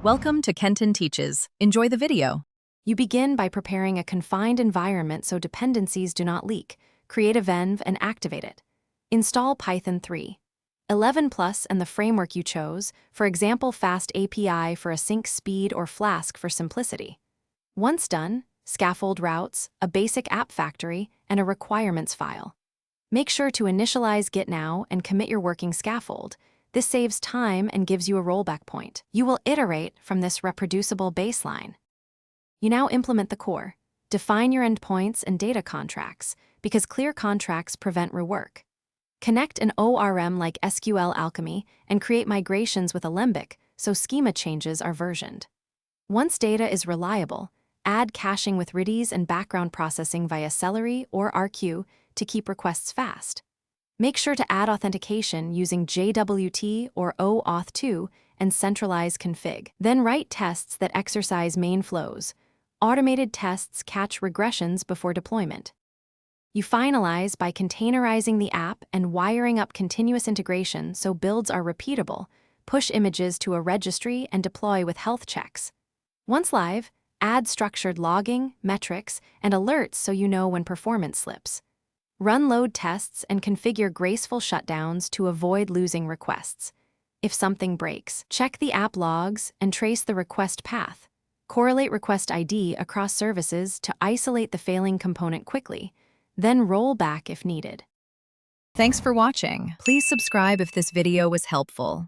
Welcome to Kenton Teaches. Enjoy the video. You begin by preparing a confined environment so dependencies do not leak. Create a venv and activate it. Install Python 3. 11 Plus and the framework you chose, for example Fast API for async speed or Flask for simplicity. Once done, scaffold routes, a basic app factory, and a requirements file. Make sure to initialize Git now and commit your working scaffold. This saves time and gives you a rollback point. You will iterate from this reproducible baseline. You now implement the core. Define your endpoints and data contracts, because clear contracts prevent rework. Connect an ORM like SQL Alchemy and create migrations with Alembic so schema changes are versioned. Once data is reliable, add caching with Redis and background processing via Celery or RQ to keep requests fast. Make sure to add authentication using JWT or OAuth2 and centralize config. Then write tests that exercise main flows. Automated tests catch regressions before deployment. You finalize by containerizing the app and wiring up continuous integration so builds are repeatable. Push images to a registry and deploy with health checks. Once live, add structured logging, metrics, and alerts so you know when performance slips. Run load tests and configure graceful shutdowns to avoid losing requests. If something breaks, check the app logs and trace the request path. Correlate request ID across services to isolate the failing component quickly, then roll back if needed. Thanks for watching. Please subscribe if this video was helpful.